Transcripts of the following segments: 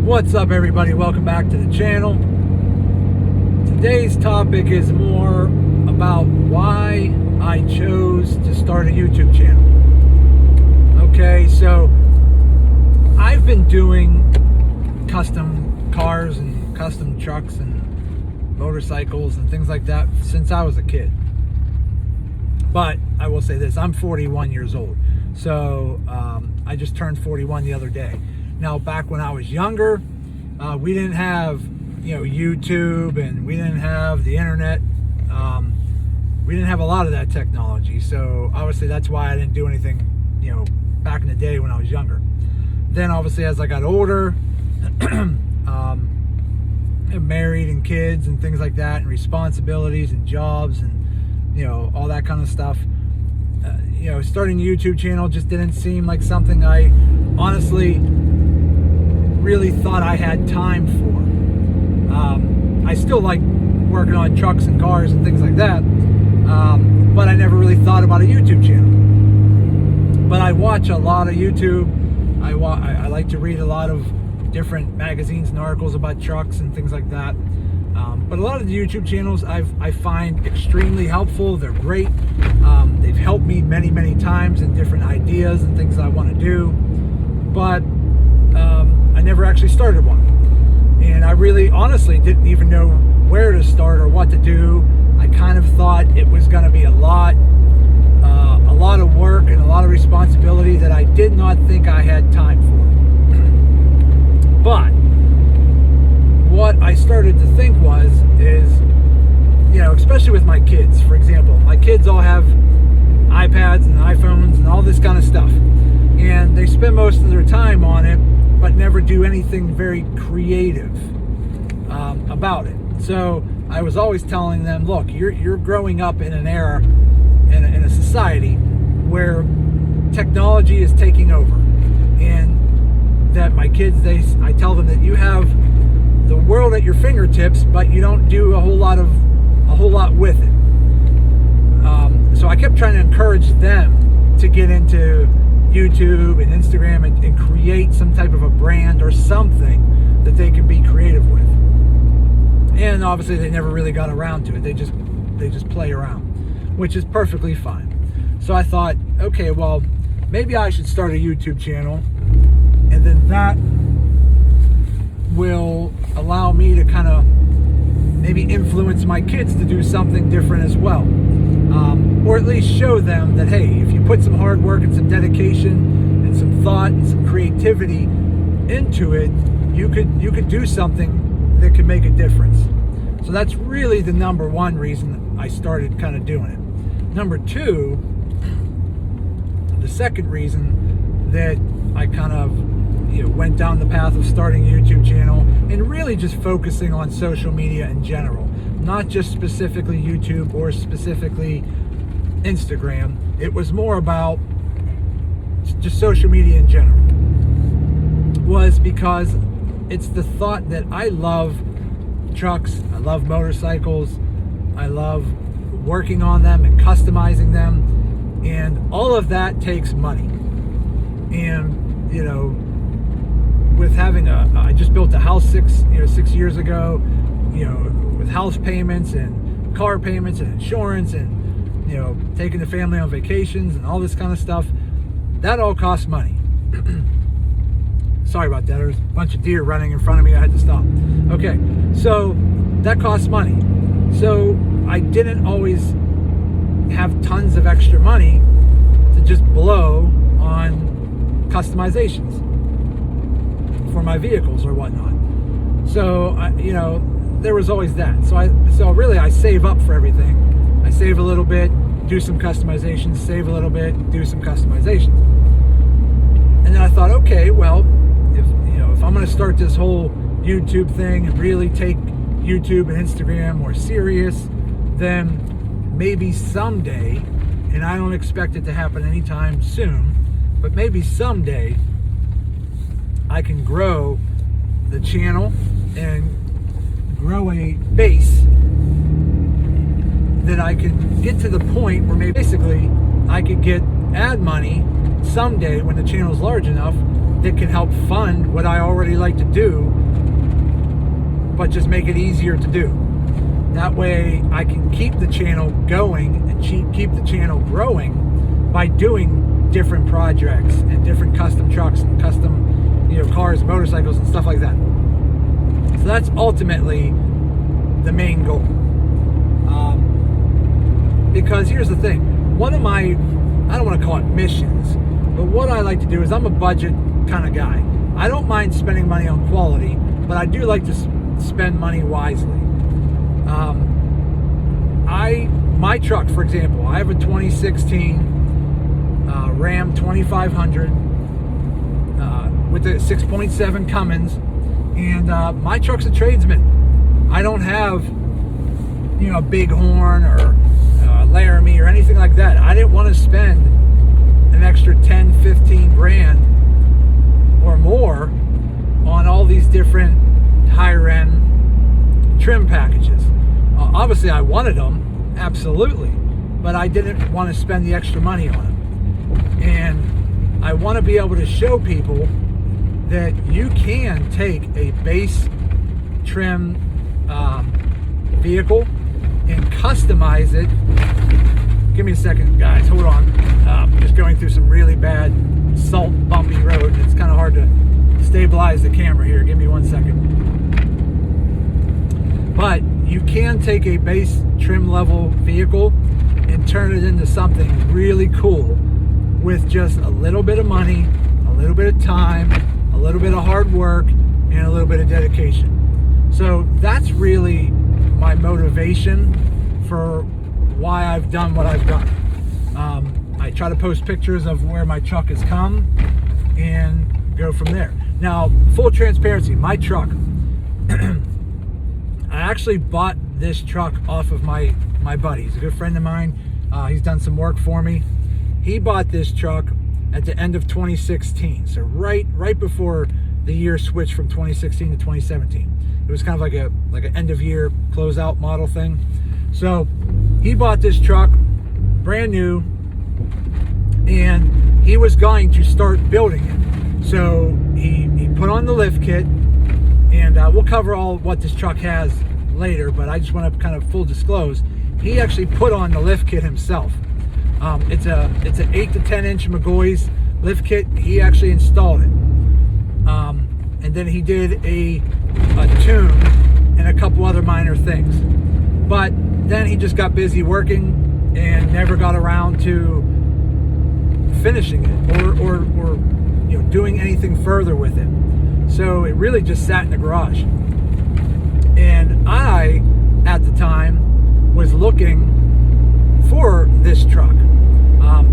What's up, everybody? Welcome back to the channel. Today's topic is more about why I chose to start a YouTube channel. Okay, so I've been doing custom cars and custom trucks and motorcycles and things like that since I was a kid. But I will say this, I'm 41 years old. So I just turned 41 the other day. Now, back when I was younger, we didn't have, YouTube, and we didn't have the internet. We didn't have a lot of that technology. So obviously that's why I didn't do anything, back in the day when I was younger. Then obviously as I got older, married and kids and things like that, and responsibilities and jobs and, all that kind of stuff. Starting a YouTube channel just didn't seem like something I honestly really thought I had time for. I still like working on trucks and cars and things like that, but I never really thought about a YouTube channel. But I watch a lot of YouTube. I like to read a lot of different magazines and articles about trucks and things like that. But a lot of the YouTube channels I find extremely helpful. They're great. They've helped me many times in different ideas and things I want to do. But I never actually started one. And I really honestly didn't even know where to start or what to do. I kind of thought it was going to be a lot of work and a lot of responsibility that I did not think I had time for. But what I started to think is, especially with my kids, for example, my kids all have iPads and iPhones and all this kind of stuff. And they spend most of their time on it, but never do anything very creative about it. So I was always telling them, look, you're growing up in an era, in a society where technology is taking over. And that my kids, I tell them that you have the world at your fingertips, but you don't do a whole lot with it. So I kept trying to encourage them to get into YouTube and Instagram and create some type of a brand or something that they can be creative with. And obviously they never really got around to it. They just play around, which is perfectly fine. So I thought, okay, well, maybe I should start a YouTube channel, and then that will allow me to kind of maybe influence my kids to do something different as well. Or at least show them that, hey, if you put some hard work and some dedication and some thought and some creativity into it, you could do something that could make a difference. So that's really the number one reason I started kind of doing it. Number two, the second reason that I kind of went down the path of starting a YouTube channel and really just focusing on social media in general, not just specifically YouTube or specifically Instagram. It was more about just social media in general, was because it's the thought that I love trucks, I love motorcycles, I love working on them and customizing them, and all of that takes money. And with having I just built a house 6 years ago, with house payments and car payments and insurance and taking the family on vacations and all this kind of stuff, that all costs money. Sorry about that. There's a bunch of deer running in front of me. I had to stop. Okay, so that costs money. So I didn't always have tons of extra money to just blow on customizations for my vehicles or whatnot. So there was always that. So really I save up for everything. I save a little bit, do some customizations, save a little bit, do some customizations. And then I thought, okay, well, if I'm going to start this whole YouTube thing and really take YouTube and Instagram more serious, then maybe someday, and I don't expect it to happen anytime soon, but maybe someday I can grow the channel and grow a base that I can get to the point where maybe basically I could get ad money someday when the channel's large enough that can help fund what I already like to do, but just make it easier to do. That way I can keep the channel going and keep the channel growing by doing different projects and different custom trucks and custom, cars, motorcycles and stuff like that. So that's ultimately the main goal. Because here's the thing, one of my, I don't want to call it missions, but what I like to do is I'm a budget kind of guy. I don't mind spending money on quality, but I do like to spend money wisely. My truck, for example, I have a 2016 Ram 2500 with a 6.7 Cummins, and my truck's a Tradesman. I don't have, a big horn or Laramie or anything like that. I didn't want to spend an extra 10, 15 grand or more on all these different higher end trim packages. Obviously I wanted them, absolutely, but I didn't want to spend the extra money on them. And I want to be able to show people that you can take a base trim vehicle and customize it. Give me a second, guys, hold on. Just going through some really bad salt bumpy road. It's kind of hard to stabilize the camera here. Give me 1 second. But you can take a base trim level vehicle and turn it into something really cool with just a little bit of money, a little bit of time, a little bit of hard work, and a little bit of dedication. So that's really my motivation for why I've done what I've done. I try to post pictures of where my truck has come and go from there. Now, full transparency, my truck, I actually bought this truck off of my buddy. He's a good friend of mine. He's done some work for me. He bought this truck at the end of 2016, so right before the year switched from 2016 to 2017. It was kind of like an end of year closeout model thing. So he bought this truck brand new, and he was going to start building it. So he put on the lift kit, and we'll cover all what this truck has later, but I just want to kind of full disclose, he actually put on the lift kit himself. It's an 8 to 10 inch McGaughy's lift kit. He actually installed it, and then he did a tune and a couple other minor things, but then he just got busy working and never got around to finishing it or doing anything further with it. So it really just sat in the garage. And I, at the time, was looking for this truck.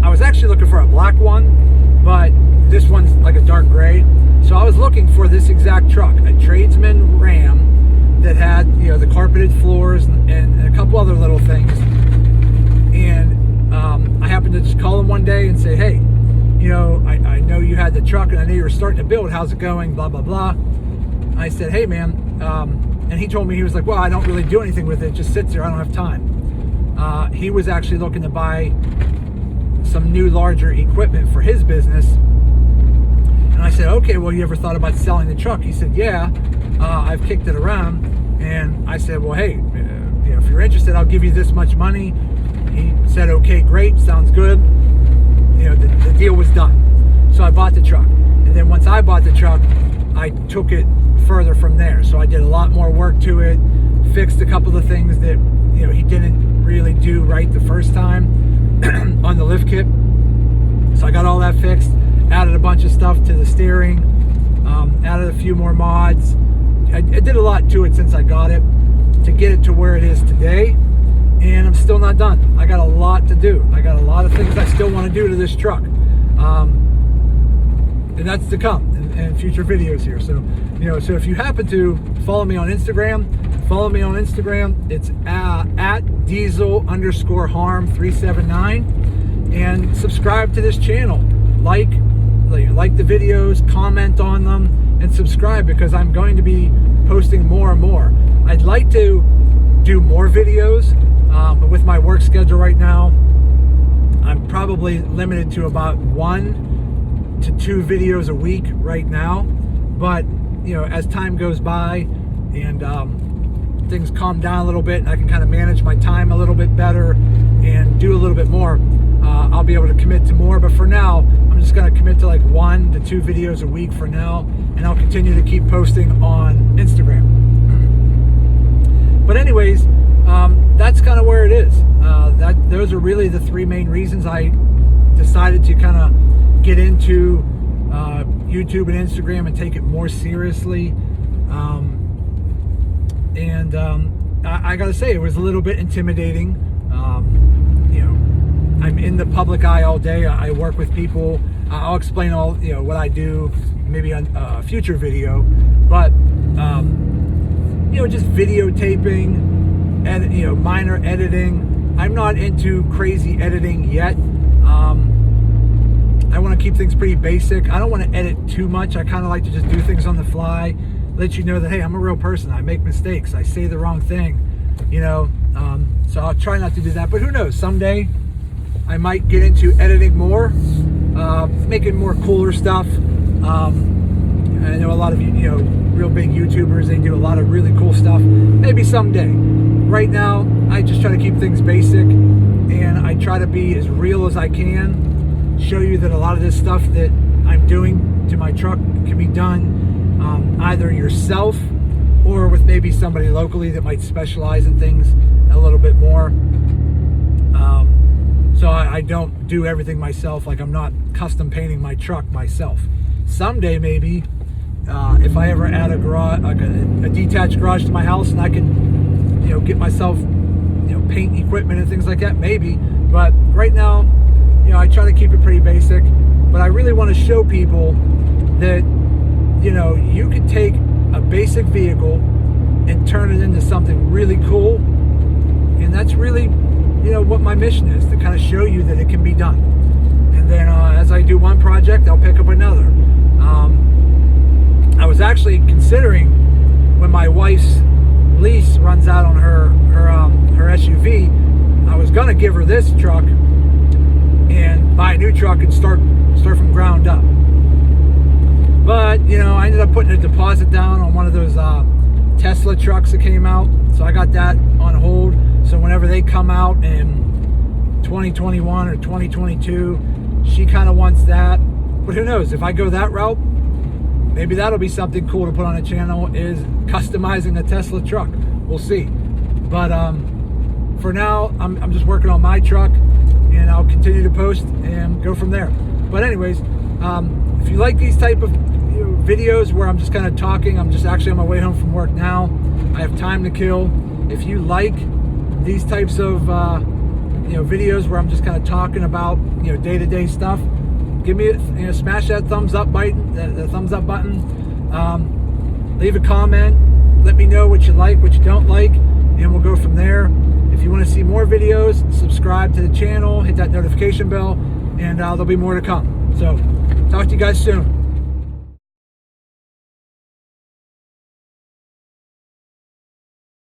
I was actually looking for a black one, but this one's like a dark gray. So I was looking for this exact truck, a Tradesman Ram that had, the carpeted floors and a couple other little things. And I happened to just call him one day and say, hey, I know you had the truck and I know you were starting to build. How's it going? Blah, blah, blah. I said, hey, man. And he told me, he was like, well, I don't really do anything with it. It just sits there. I don't have time. He was actually looking to buy some new, larger equipment for his business. And I said, okay, well, you ever thought about selling the truck? He said, yeah, I've kicked it around. And I said, well, hey, if you're interested, I'll give you this much money. He said, okay, great, sounds good. The deal was done. So I bought the truck. And then once I bought the truck, I took it further from there. So I did a lot more work to it, fixed a couple of things that, he didn't really do right the first time on the lift kit. So I got all that fixed, added a bunch of stuff to the steering, added a few more mods. I did a lot to it since I got it to get it to where it is today. And I'm still not done. I got a lot to do. I got a lot of things I still want to do to this truck. And that's to come in future videos here. So, so if you happen to follow me on Instagram, It's at diesel_harm379, and subscribe to this channel. Like the videos, comment on them, and subscribe, because I'm going to be posting more and more. I'd like to do more videos, but with my work schedule right now, I'm probably limited to about 1 to 2 videos a week right now, but you know, as time goes by and things calm down a little bit and I can kind of manage my time a little bit better and do a little bit more, I'll be able to commit to more. But for now, I'm just going to commit to like 1 to 2 videos a week for now, and I'll continue to keep posting on Instagram. But anyways, that's kind of where it is. Those are really the 3 main reasons I decided to kind of get into YouTube and Instagram and take it more seriously. I gotta say, it was a little bit intimidating. You know, I'm in the public eye all day. I work with people. I'll explain all, you know, what I do maybe on a future video, but you know, just videotaping and, you know, minor editing. I'm not into crazy editing yet. I want to keep things pretty basic. I don't want to edit too much. I kind of like to just do things on the fly, let you know that, hey, I'm a real person. I make mistakes. I say the wrong thing, you know. So I'll try not to do that. But who knows? Someday I might get into editing more, making more cooler stuff. I know a lot of, you know, real big YouTubers, they do a lot of really cool stuff. Maybe someday. Right now, I just try to keep things basic, and I try to be as real as I can. Show you that a lot of this stuff that I'm doing to my truck can be done either yourself or with maybe somebody locally that might specialize in things a little bit more. So I don't do everything myself. Like, I'm not custom painting my truck myself. Someday maybe, if I ever add a garage, like a detached garage to my house, and I can, you know, get myself, you know, paint equipment and things like that, maybe. But right now, you know, I try to keep it pretty basic, but I really want to show people that, you know, you can take a basic vehicle and turn it into something really cool. And that's really, you know, what my mission is, to kind of show you that it can be done. And then as I do one project, I'll pick up another. I was actually considering, when my wife's lease runs out on her SUV, I was gonna give her this truck and buy a new truck and start from ground up. But, you know, I ended up putting a deposit down on one of those Tesla trucks that came out, so I got that on hold. So whenever they come out in 2021 or 2022, she kind of wants that. But who knows, if I go that route, maybe that'll be something cool to put on a channel, is customizing a Tesla truck. We'll see. But for now, I'm just working on my truck, and I'll continue to post and go from there. But anyways, if you like these type of, you know, videos where I'm just kind of talking, I'm just actually on my way home from work now. I have time to kill. If you like these types of you know, videos where I'm just kind of talking about, you know, day-to-day stuff, give me, you know, smash that thumbs up button, the thumbs up button. Leave a comment. Let me know what you like, what you don't like, and we'll go from there. If you want to see more videos, subscribe to the channel, hit that notification bell, and there'll be more to come. So, talk to you guys soon.